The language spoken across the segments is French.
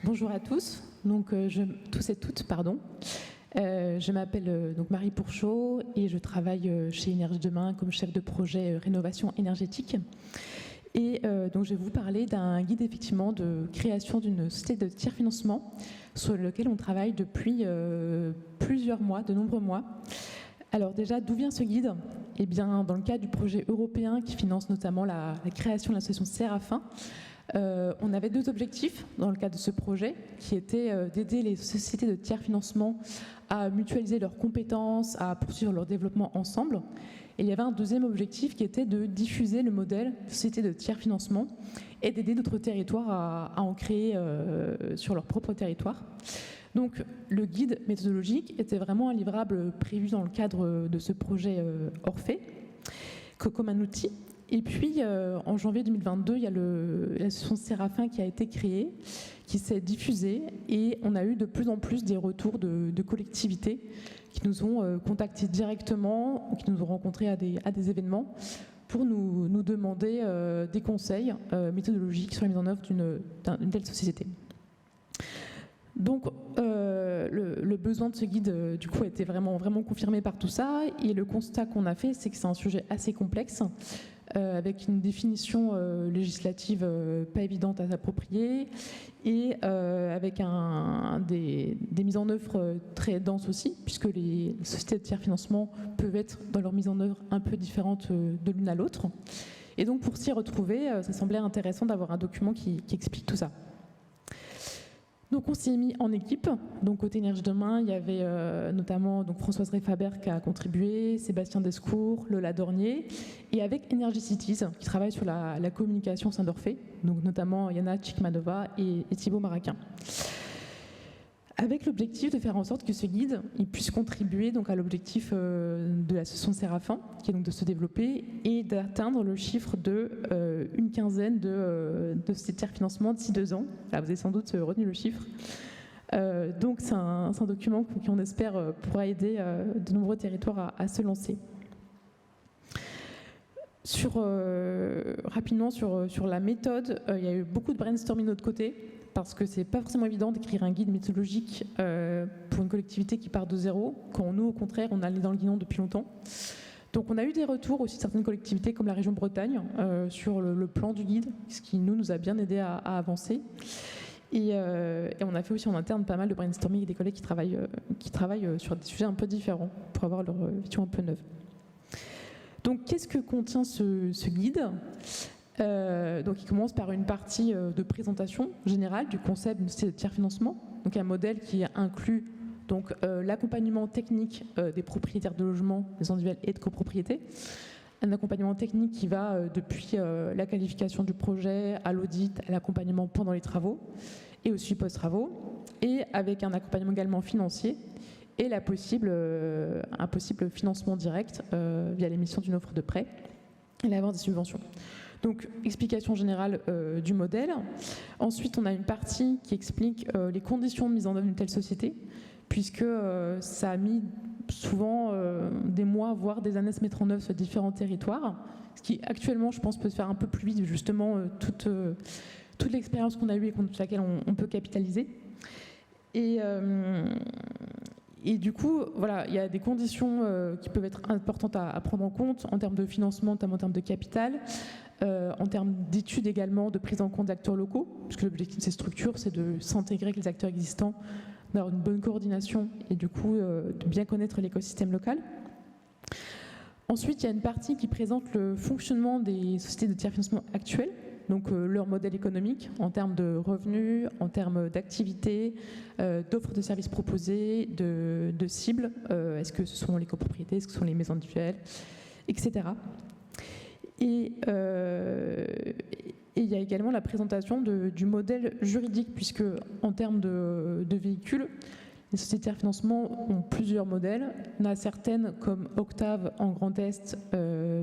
Bonjour à tous, tous et toutes, pardon. Je m'appelle donc Marie Pourchaud et je travaille chez Énergie Demain comme chef de projet rénovation énergétique. Et donc je vais vous parler d'un guide effectivement de création d'une société de tiers-financement sur lequel on travaille depuis plusieurs mois, de nombreux mois. Alors déjà, d'où vient ce guide ? Eh bien, dans le cadre du projet européen qui finance notamment la création de l'association Séraphin, on avait deux objectifs dans le cadre de ce projet, qui étaient d'aider les sociétés de tiers-financement à mutualiser leurs compétences, à poursuivre leur développement ensemble. Et il y avait un deuxième objectif qui était de diffuser le modèle de société de tiers-financement et d'aider d'autres territoires à en créer sur leur propre territoire. Donc le guide méthodologique était vraiment un livrable prévu dans le cadre de ce projet Orphée, comme un outil. Et puis, en janvier 2022, il y a l'association Séraphin qui a été créée, qui s'est diffusée, et on a eu de plus en plus des retours de collectivités qui nous ont contactés directement ou qui nous ont rencontrés à des événements pour nous demander des conseils méthodologiques sur la mise en œuvre d'une telle société. Donc, le besoin de ce guide, du coup, a été vraiment confirmé par tout ça. Et le constat qu'on a fait, c'est que c'est un sujet assez complexe, avec une définition législative pas évidente à s'approprier, et avec des mises en œuvre très denses aussi, puisque les sociétés de tiers-financement peuvent être, dans leur mise en œuvre, un peu différentes de l'une à l'autre. Et donc, pour s'y retrouver, ça semblait intéressant d'avoir un document qui explique tout ça. Donc on s'est mis en équipe. Donc côté Énergie Demain, il y avait notamment donc Françoise Rey-Faber qui a contribué, Sébastien Descours, Lola Dornier, et avec Energy Cities qui travaille sur la communication au sein d'Orphée, donc notamment Yana Chikmanova et Thibaut Maraquin. Avec l'objectif de faire en sorte que ce guide il puisse contribuer donc à l'objectif de l'association Séraphin, qui est donc de se développer et d'atteindre le chiffre de une quinzaine de sociétés de tiers-financement d'ici 2 ans. Là, vous avez sans doute retenu le chiffre. Donc c'est un document qui, on espère, pourra aider de nombreux territoires à se lancer. Rapidement sur la méthode, il y a eu beaucoup de brainstorming de notre côté, parce que c'est pas forcément évident d'écrire un guide méthodologique pour une collectivité qui part de zéro, quand nous, au contraire, on a allé dans le guidon depuis longtemps. Donc on a eu des retours aussi de certaines collectivités, comme la région Bretagne, sur le plan du guide, ce qui nous a bien aidé à avancer. Et on a fait aussi en interne pas mal de brainstorming et des collègues qui travaillent sur des sujets un peu différents, pour avoir leur vision un peu neuve. Donc qu'est-ce que contient ce guide ? Donc il commence par une partie de présentation générale du concept d'une société de tiers-financement, donc un modèle qui inclut donc l'accompagnement technique des propriétaires de logements, des individuels et de copropriétés, un accompagnement technique qui va depuis la qualification du projet à l'audit, à l'accompagnement pendant les travaux et aussi post-travaux, et avec un accompagnement également financier et un possible financement direct via l'émission d'une offre de prêt et l'avance des subventions. Donc, explication générale du modèle. Ensuite, on a une partie qui explique les conditions de mise en œuvre d'une telle société, puisque ça a mis souvent des mois, voire des années à se mettre en œuvre sur différents territoires, ce qui actuellement, je pense, peut se faire un peu plus vite, justement, toute l'expérience qu'on a eue et sur laquelle on peut capitaliser. Et du coup, voilà, il y a des conditions qui peuvent être importantes à prendre en compte en termes de financement, notamment en termes de capital, en termes d'études également, de prise en compte d'acteurs locaux, puisque l'objectif de ces structures, c'est de s'intégrer avec les acteurs existants, d'avoir une bonne coordination et du coup de bien connaître l'écosystème local. Ensuite, il y a une partie qui présente le fonctionnement des sociétés de tiers-financement actuelles, donc leur modèle économique en termes de revenus, en termes d'activités, d'offres de services proposés, de cibles, est-ce que ce sont les copropriétés, est-ce que ce sont les maisons individuelles, etc. Et il y a également la présentation du modèle juridique, puisque en termes de véhicules, les sociétés de tiers-financement ont plusieurs modèles. On a certaines comme Octave en Grand Est,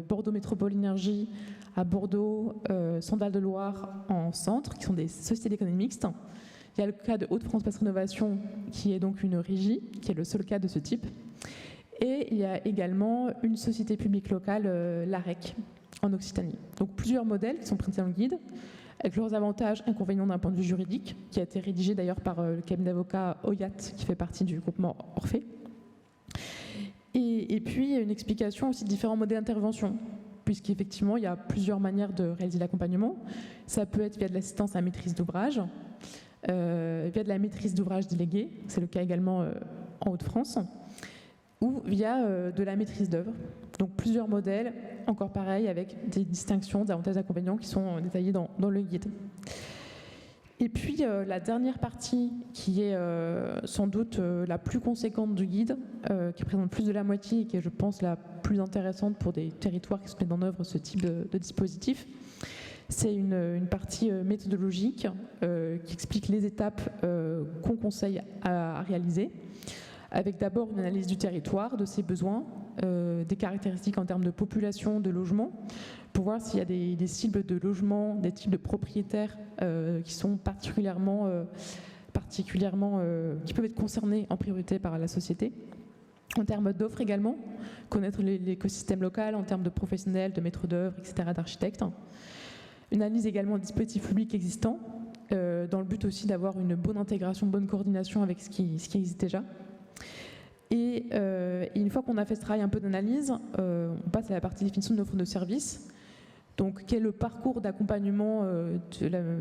Bordeaux Métropole Énergie à Bordeaux, Sandal de Loire en Centre, qui sont des sociétés d'économie mixte. Il y a le cas de Hauts-de-France Passe Rénovation, qui est donc une régie, qui est le seul cas de ce type. Et il y a également une société publique locale, l'AREC, en Occitanie. Donc plusieurs modèles qui sont présentés dans le guide, avec leurs avantages, inconvénients d'un point de vue juridique, qui a été rédigé d'ailleurs par le cabinet d'avocats Oyat, qui fait partie du groupement Orphée. Et puis une explication aussi de différents modèles d'intervention, puisqu'effectivement il y a plusieurs manières de réaliser l'accompagnement. Ça peut être via de l'assistance à la maîtrise d'ouvrage, via de la maîtrise d'ouvrage déléguée, c'est le cas également en Hauts-de-France, ou via de la maîtrise d'œuvre. Donc plusieurs modèles, encore pareil, avec des distinctions, des avantages et inconvénients qui sont détaillés dans le guide. Et puis la dernière partie, qui est sans doute la plus conséquente du guide, qui présente plus de la moitié et qui est, je pense, la plus intéressante pour des territoires qui se mettent en œuvre ce type de dispositif, c'est une partie méthodologique qui explique les étapes qu'on conseille à réaliser, avec d'abord une analyse du territoire, de ses besoins, des caractéristiques en termes de population, de logement, pour voir s'il y a des cibles de logement, des types de propriétaires qui sont particulièrement qui peuvent être concernés en priorité par la société. En termes d'offres également, connaître l'écosystème local en termes de professionnels, de maîtres d'œuvre, etc., d'architectes. Une analyse également des dispositifs publics existants, dans le but aussi d'avoir une bonne intégration, une bonne coordination avec ce qui existe déjà. Et une fois qu'on a fait ce travail un peu d'analyse, on passe à la partie définition de l'offre de service. Donc, quel est le parcours d'accompagnement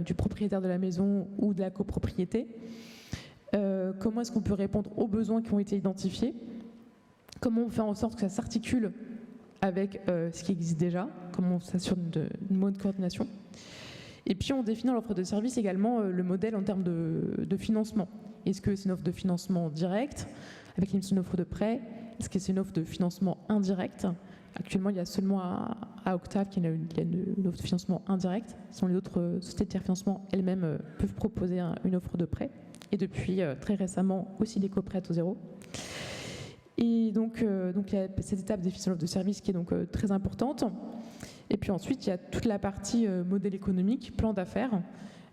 du propriétaire de la maison ou de la copropriété? Comment est-ce qu'on peut répondre aux besoins qui ont été identifiés? Comment on fait en sorte que ça s'articule avec ce qui existe déjà? Comment on s'assure d'une bonne coordination? Et puis, on définit dans l'offre de service également le modèle en termes de financement. Est-ce que c'est une offre de financement direct, avec une offre de prêt? Est-ce que c'est une offre de financement indirect? Actuellement, il y a seulement à Octave qu'il y a une offre de financement indirect. Sinon, les autres sociétés de tiers financement elles-mêmes peuvent proposer une offre de prêt. Et depuis très récemment aussi des coprêts à taux zéro. Et donc il y a cette étape de définition de l'offre de service qui est donc très importante. Et puis ensuite, il y a toute la partie modèle économique, plan d'affaires,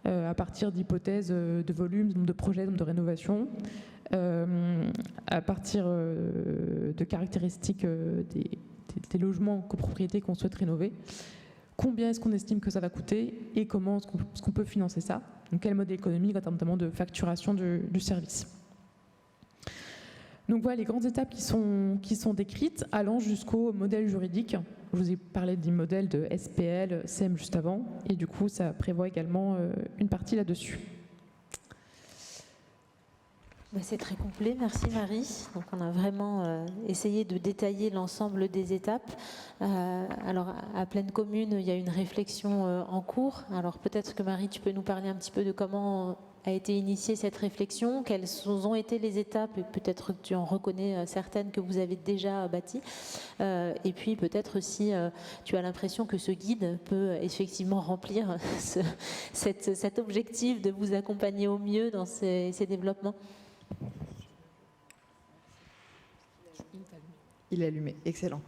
à partir d'hypothèses de volume, de projets, de rénovation, à partir de caractéristiques des logements copropriétés qu'on souhaite rénover. Combien est-ce qu'on estime que ça va coûter et comment est-ce qu'on peut financer ça? Donc quel modèle économique en termes notamment de facturation du service. Donc voilà les grandes étapes qui sont décrites, allant jusqu'au modèle juridique. Je vous ai parlé du modèle de SPL, CEM juste avant, et du coup ça prévoit également une partie là-dessus. C'est très complet, merci Marie. Donc on a vraiment essayé de détailler l'ensemble des étapes. Alors à Pleine Commune, il y a une réflexion en cours. Alors peut-être que Marie, tu peux nous parler un petit peu de comment a été initiée cette réflexion, quelles ont été les étapes, et peut-être que tu en reconnais certaines que vous avez déjà bâties. Et puis peut-être si tu as l'impression que ce guide peut effectivement remplir cet objectif de vous accompagner au mieux dans ces développements. Il est allumé, excellent.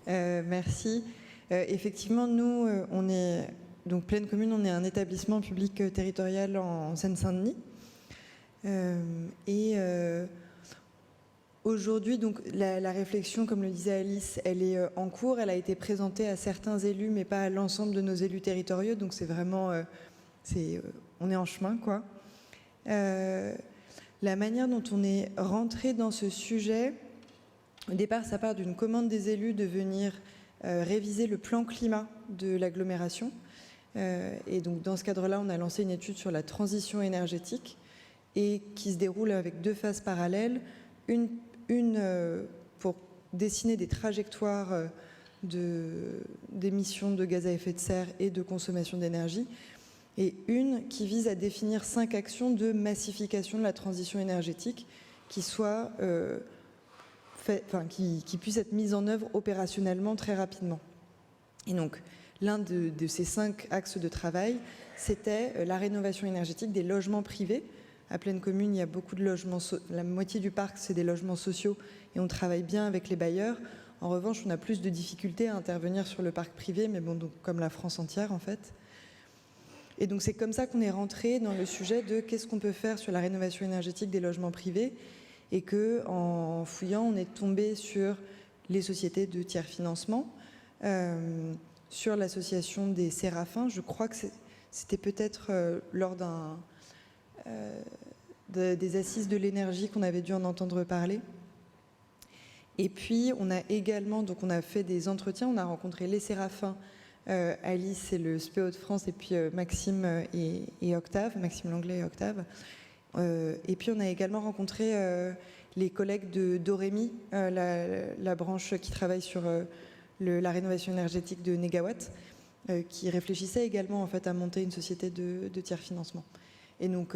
Merci. Effectivement, nous, on est donc Pleine Commune, on est un établissement public territorial en Seine-Saint-Denis. Aujourd'hui, donc la réflexion, comme le disait Alice, elle est en cours. Elle a été présentée à certains élus, mais pas à l'ensemble de nos élus territoriaux. Donc c'est vraiment, on est en chemin, quoi. La manière dont on est rentré dans ce sujet, au départ, ça part d'une commande des élus de venir réviser le plan climat de l'agglomération. Et donc, dans ce cadre-là, on a lancé une étude sur la transition énergétique et qui se déroule avec deux phases parallèles. Une pour dessiner des trajectoires d'émissions de gaz à effet de serre et de consommation d'énergie, et une qui vise à définir 5 actions de massification de la transition énergétique qui soient qui puissent être mises en œuvre opérationnellement très rapidement. Et donc, l'un de ces 5 axes de travail, c'était la rénovation énergétique des logements privés. À Pleine Commune, il y a beaucoup de logements, la moitié du parc, c'est des logements sociaux et on travaille bien avec les bailleurs. En revanche, on a plus de difficultés à intervenir sur le parc privé, mais bon, donc, comme la France entière en fait. Et donc c'est comme ça qu'on est rentré dans le sujet de qu'est-ce qu'on peut faire sur la rénovation énergétique des logements privés, et qu'en fouillant, on est tombé sur les sociétés de tiers financement, sur l'association des Séraphins. Je crois que C'était peut-être lors des assises de l'énergie qu'on avait dû en entendre parler. Et puis, on a également, donc on a fait des entretiens, on a rencontré les Séraphins, Alice et le SPEO de France, et puis Maxime et Octave, Maxime Langlais et Octave. Et puis, on a également rencontré les collègues de Dorémy, la branche qui travaille sur la rénovation énergétique de Négawatt, qui réfléchissait également en fait, à monter une société de tiers financement. Et donc,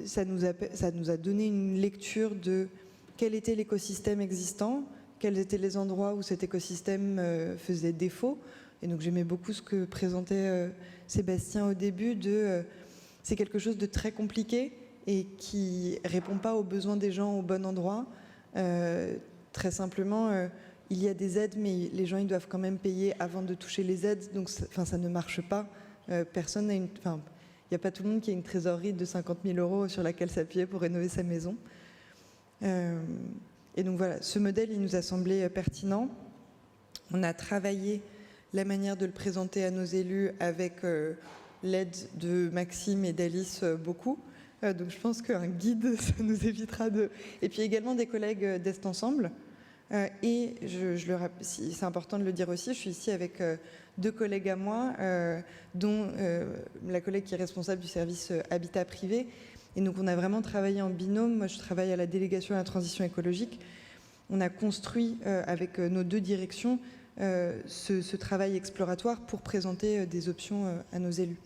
ça nous a donné une lecture de quel était l'écosystème existant, quels étaient les endroits où cet écosystème faisait défaut. Et donc j'aimais beaucoup ce que présentait Sébastien au début, c'est quelque chose de très compliqué et qui ne répond pas aux besoins des gens au bon endroit. Très simplement, il y a des aides, mais les gens ils doivent quand même payer avant de toucher les aides, donc ça ne marche pas. Personne n'a il n'y a pas tout le monde qui a une trésorerie de 50 000 € sur laquelle s'appuyer pour rénover sa maison. Et donc voilà, ce modèle, il nous a semblé pertinent. On a travaillé la manière de le présenter à nos élus avec l'aide de Maxime et d'Alice beaucoup. Donc je pense qu'un guide, ça nous évitera de... Et puis également des collègues d'Est Ensemble. Et c'est important de le dire aussi, je suis ici avec 2 collègues à moi, dont la collègue qui est responsable du service habitat privé. Et donc on a vraiment travaillé en binôme. Moi je travaille à la délégation à la transition écologique. On a construit avec nos 2 directions ce travail exploratoire pour présenter des options à nos élus.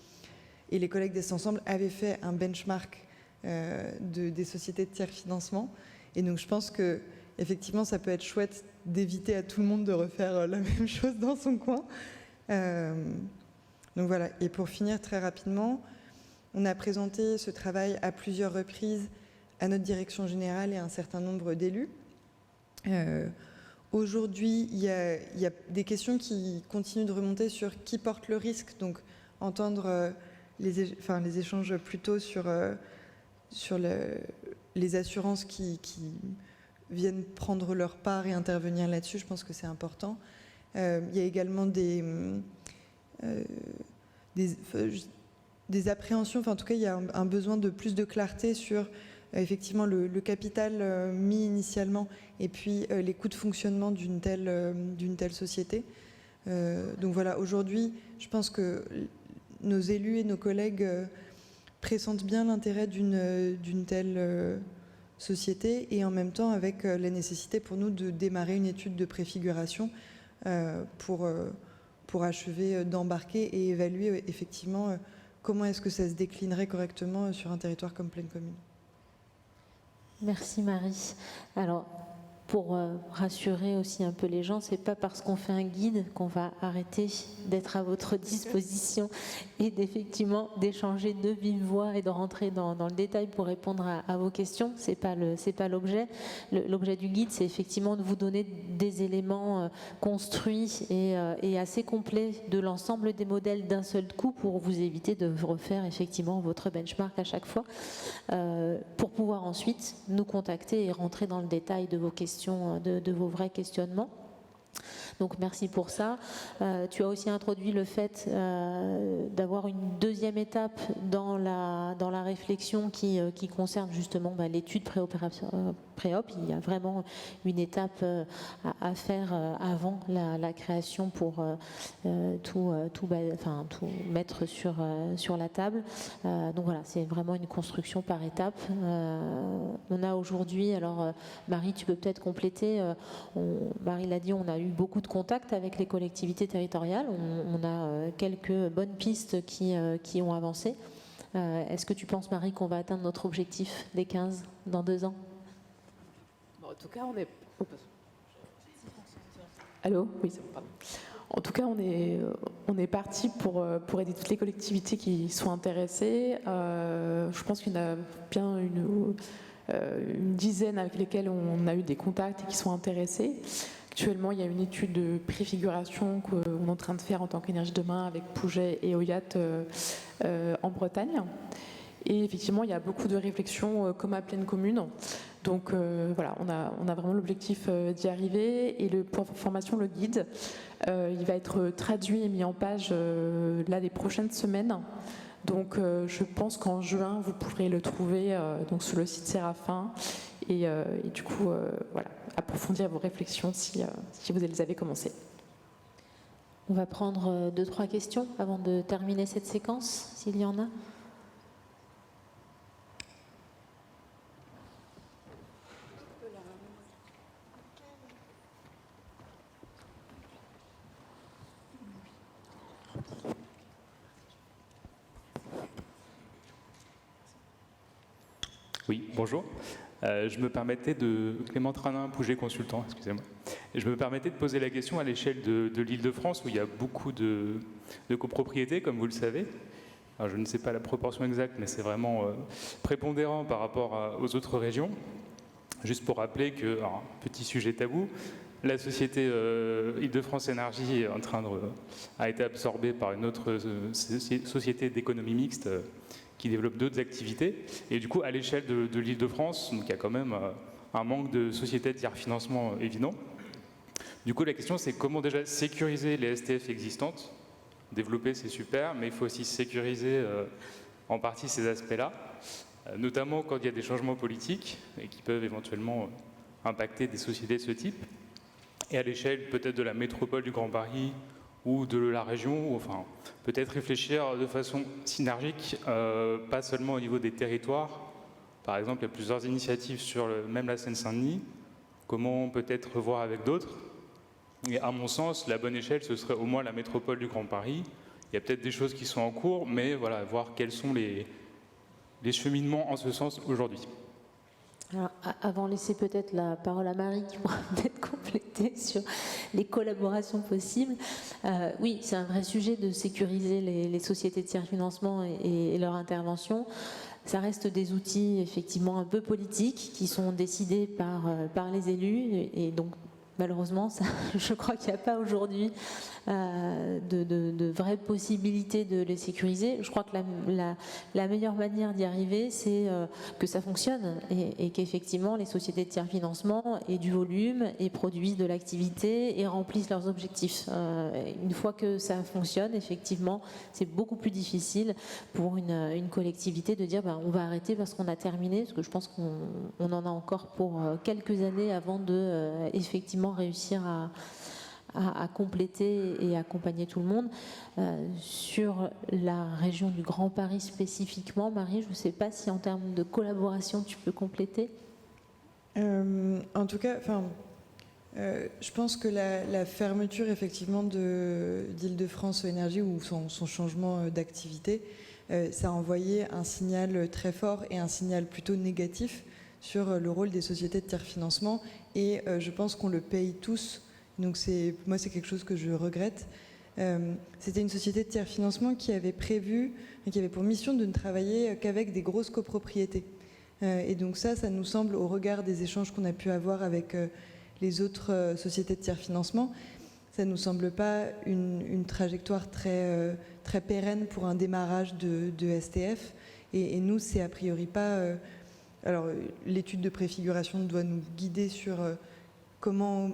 Et les collègues d'Est Ensemble avaient fait un benchmark des sociétés de tiers financement. Et donc je pense que effectivement ça peut être chouette d'éviter à tout le monde de refaire la même chose dans son coin. Donc voilà. Et pour finir très rapidement, on a présenté ce travail à plusieurs reprises à notre direction générale et à un certain nombre d'élus. Aujourd'hui, il y a des questions qui continuent de remonter sur qui porte le risque, donc entendre les échanges plutôt sur les assurances qui viennent prendre leur part et intervenir là-dessus. Je pense que c'est important. Il y a également des appréhensions, en tout cas il y a un besoin de plus de clarté sur effectivement le capital mis initialement et puis les coûts de fonctionnement d'une telle société. Donc voilà, aujourd'hui je pense que nos élus et nos collègues pressentent bien l'intérêt d'une telle société et en même temps avec la nécessité pour nous de démarrer une étude de préfiguration pour achever d'embarquer et évaluer effectivement comment est-ce que ça se déclinerait correctement sur un territoire comme Plaine Commune. Merci Marie. Alors, pour rassurer aussi un peu les gens, c'est pas parce qu'on fait un guide qu'on va arrêter d'être à votre disposition et d'effectivement d'échanger de vive voix et de rentrer dans le détail pour répondre à vos questions. C'est pas l'objet. L'objet du guide, c'est effectivement de vous donner des éléments construits et assez complets de l'ensemble des modèles d'un seul coup pour vous éviter de refaire effectivement votre benchmark à chaque fois, pour pouvoir ensuite nous contacter et rentrer dans le détail de vos questions, de vos vrais questionnements. Donc merci pour ça. Tu as aussi introduit le fait d'avoir une deuxième étape dans la réflexion qui concerne justement l'étude pré-op. Il y a vraiment une étape à faire avant la création pour tout mettre sur la table. Donc voilà, c'est vraiment une construction par étape. On a aujourd'hui, alors Marie, tu peux peut-être compléter, Marie l'a dit, on a eu beaucoup de contacts avec les collectivités territoriales. On a quelques bonnes pistes qui ont avancé. Est-ce que tu penses, Marie, qu'on va atteindre notre objectif des 15 dans 2 ans ? En tout cas, on est... Allô ? Oui, c'est bon, pardon. En tout cas, on est parti pour aider toutes les collectivités qui sont intéressées. Je pense qu'il y en a bien une dizaine avec lesquelles on a eu des contacts et qui sont intéressés. Actuellement, il y a une étude de préfiguration qu'on est en train de faire en tant qu'Énergie Demain avec Pouget et Oyat en Bretagne. Et effectivement, il y a beaucoup de réflexions comme à Plaine Commune. Donc voilà, on a vraiment l'objectif d'y arriver. Et pour formation, le guide, il va être traduit et mis en page là les prochaines semaines. Donc je pense qu'en juin, vous pourrez le trouver donc sur le site Séraphin. Et du coup, voilà, approfondir vos réflexions si vous les avez commencées. On va prendre 2-3 questions avant de terminer cette séquence, s'il y en a. Oui, bonjour. Je me permettais Clément Tranin, Pouget Consultant, excusez-moi. Je me permettais de poser la question à l'échelle de l'Île-de-France, où il y a beaucoup de copropriétés, comme vous le savez. Alors, je ne sais pas la proportion exacte, mais c'est vraiment prépondérant par rapport aux autres régions. Juste pour rappeler que, alors, petit sujet tabou, la société Île-de-France Énergie a été absorbée par une autre société d'économie mixte qui développe d'autres activités. Et du coup, à l'échelle de l'Île-de-France, il y a quand même un manque de sociétés de tiers financement évident. Du coup, la question, c'est comment déjà sécuriser les STF existantes. Développer, c'est super, mais il faut aussi sécuriser en partie ces aspects-là, notamment quand il y a des changements politiques et qui peuvent éventuellement impacter des sociétés de ce type. Et à l'échelle peut-être de la métropole du Grand Paris ou de la région, enfin, peut-être réfléchir de façon synergique, pas seulement au niveau des territoires. Par exemple, il y a plusieurs initiatives sur même la Seine-Saint-Denis. Comment peut-être voir avec d'autres. Et à mon sens, la bonne échelle, ce serait au moins la métropole du Grand Paris. Il y a peut-être des choses qui sont en cours, mais voilà, voir quels sont les cheminements en ce sens aujourd'hui. Alors, avant de laisser peut-être la parole à Marie, qui pourra peut-être compléter sur les collaborations possibles. Oui, c'est un vrai sujet de sécuriser les sociétés de tiers financement et leur intervention. Ça reste des outils effectivement un peu politiques qui sont décidés par les élus et donc malheureusement, je crois qu'il n'y a pas aujourd'hui de vraies possibilités de les sécuriser. Je crois que la meilleure manière d'y arriver, c'est que ça fonctionne et qu'effectivement les sociétés de tiers financement aient du volume et produisent de l'activité et remplissent leurs objectifs. Une fois que ça fonctionne, effectivement, c'est beaucoup plus difficile pour une collectivité de dire on va arrêter parce qu'on a terminé, parce que je pense qu'on en a encore pour quelques années avant de effectivement réussir à compléter et accompagner tout le monde. Sur la région du Grand Paris spécifiquement, Marie, je ne sais pas si en termes de collaboration tu peux compléter. En tout cas, je pense que la fermeture effectivement d'Île-de-France Énergie ou son changement d'activité, ça a envoyé un signal très fort et un signal plutôt négatif sur le rôle des sociétés de tiers financement et je pense qu'on le paye tous. Donc moi c'est quelque chose que je regrette. C'était une société de tiers financement qui avait pour mission de ne travailler qu'avec des grosses copropriétés. Et donc ça nous semble, au regard des échanges qu'on a pu avoir avec les autres sociétés de tiers financement, ça ne nous semble pas une trajectoire très, très pérenne pour un démarrage de STF. Et nous, c'est a priori pas... alors, l'étude de préfiguration doit nous guider sur comment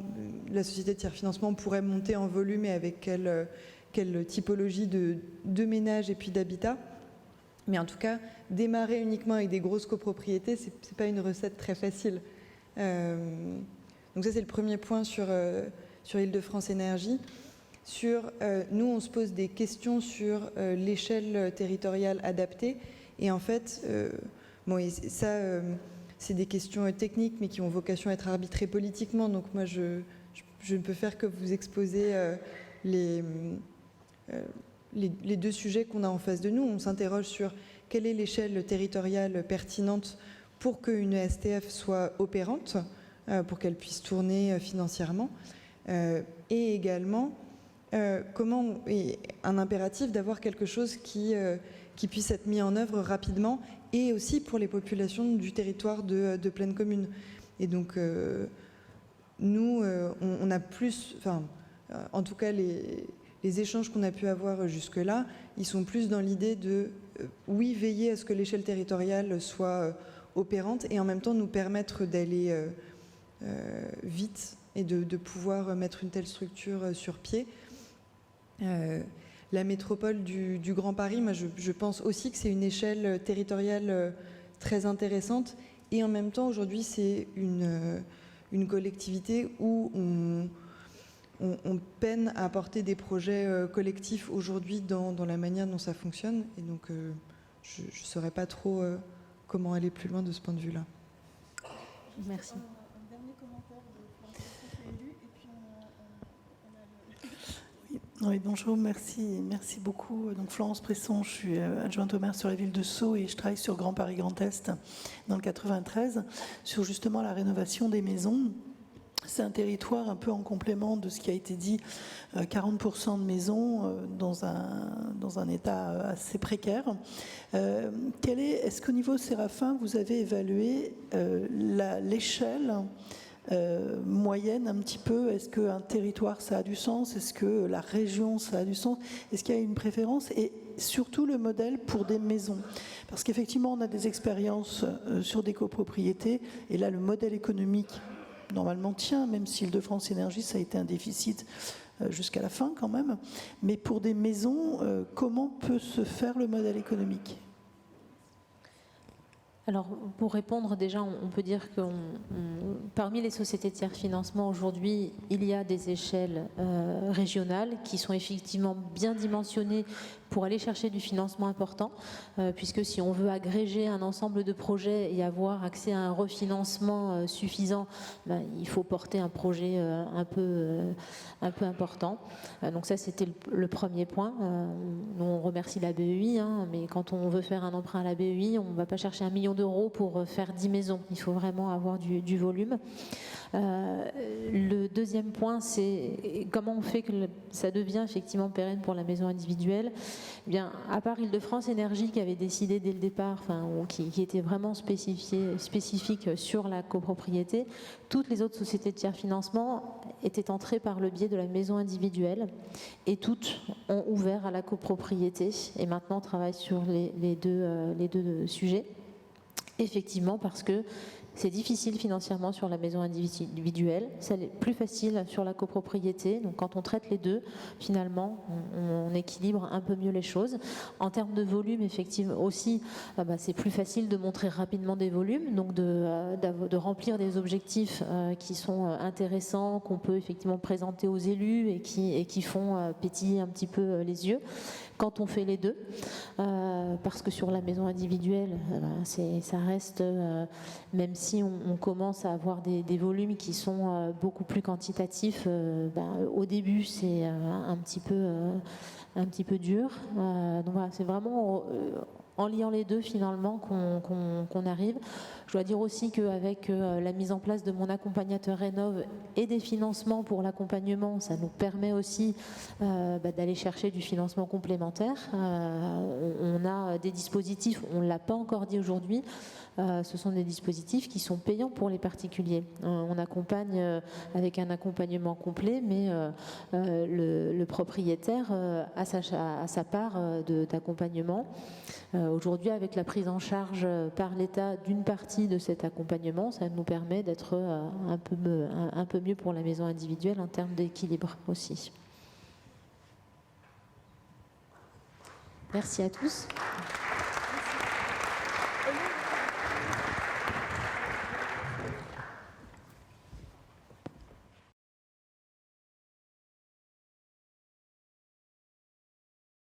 la société de tiers financement pourrait monter en volume et avec quelle typologie de ménages et puis d'habitat. Mais en tout cas, démarrer uniquement avec des grosses copropriétés, c'est pas une recette très facile. Donc ça, c'est le premier point sur Île-de-France Énergie. Nous, on se pose des questions sur l'échelle territoriale adaptée. Et en fait, c'est des questions techniques, mais qui ont vocation à être arbitrées politiquement. Donc moi, je ne peux faire que vous exposer les deux sujets qu'on a en face de nous. On s'interroge sur quelle est l'échelle territoriale pertinente pour qu'une STF soit opérante, pour qu'elle puisse tourner financièrement, et également un impératif d'avoir quelque chose qui puisse être mis en œuvre rapidement, et aussi pour les populations du territoire de Plaine Commune. Et donc, nous, on a plus... en tout cas, les échanges qu'on a pu avoir jusque-là, ils sont plus dans l'idée de, oui, veiller à ce que l'échelle territoriale soit opérante et en même temps nous permettre d'aller vite et de pouvoir mettre une telle structure sur pied. La métropole du Grand Paris, moi je pense aussi que c'est une échelle territoriale très intéressante et en même temps aujourd'hui c'est une collectivité où on peine à apporter des projets collectifs aujourd'hui dans la manière dont ça fonctionne et donc je ne saurais pas trop comment aller plus loin de ce point de vue-là. Merci. Un dernier commentaire de Florence Presson, et puis on a Oui, bonjour, merci beaucoup. Donc Florence Presson, je suis adjointe au maire sur la ville de Sceaux et je travaille sur Grand Paris Grand Est dans le 93 sur justement la rénovation des maisons. C'est un territoire un peu en complément de ce qui a été dit, 40% de maisons dans un état assez précaire. Est-ce qu'au niveau Séraphin, vous avez évalué l'échelle moyenne un petit peu? Est-ce qu'un territoire, ça a du sens? Est-ce que la région, ça a du sens? Est-ce qu'il y a une préférence? Et surtout le modèle pour des maisons. Parce qu'effectivement, on a des expériences sur des copropriétés, et là, le modèle économique normalement tient, même si Île-de-France Énergie, ça a été un déficit jusqu'à la fin quand même. Mais pour des maisons, comment peut se faire le modèle économique? Alors, pour répondre, déjà, on peut dire que parmi les sociétés de tiers-financement, aujourd'hui, il y a des échelles régionales qui sont effectivement bien dimensionnées pour aller chercher du financement important, puisque si on veut agréger un ensemble de projets et avoir accès à un refinancement suffisant, il faut porter un projet un peu important. Donc ça, c'était le premier point. Nous, on remercie la BEI, mais quand on veut faire un emprunt à la BEI, on ne va pas chercher 1 million d'euros pour faire 10 maisons. Il faut vraiment avoir du volume. Le deuxième point, c'est comment on fait que ça devient effectivement pérenne pour la maison individuelle. Eh bien, à part Île-de-France Énergie qui avait décidé dès le départ, qui était vraiment spécifique sur la copropriété, toutes les autres sociétés de tiers-financement étaient entrées par le biais de la maison individuelle et toutes ont ouvert à la copropriété et maintenant travaillent sur les deux sujets. Effectivement, parce que c'est difficile financièrement sur la maison individuelle, c'est plus facile sur la copropriété. Donc quand on traite les deux, finalement, on équilibre un peu mieux les choses. En termes de volume, effectivement aussi, c'est plus facile de montrer rapidement des volumes, donc de remplir des objectifs qui sont intéressants, qu'on peut effectivement présenter aux élus et qui font pétiller un petit peu les yeux. Quand on fait les deux, parce que sur la maison individuelle, ça reste, même si on commence à avoir des volumes qui sont beaucoup plus quantitatifs, au début c'est un petit peu dur. Donc voilà, c'est vraiment en liant les deux finalement qu'on arrive. Je dois dire aussi qu'avec la mise en place de mon accompagnateur Rénov et des financements pour l'accompagnement, ça nous permet aussi d'aller chercher du financement complémentaire. On a des dispositifs, on ne l'a pas encore dit aujourd'hui, ce sont des dispositifs qui sont payants pour les particuliers. On accompagne avec un accompagnement complet, mais le propriétaire a sa part d'accompagnement. Aujourd'hui, avec la prise en charge par l'État d'une partie de cet accompagnement, ça nous permet d'être un peu mieux pour la maison individuelle en termes d'équilibre aussi. Merci à tous.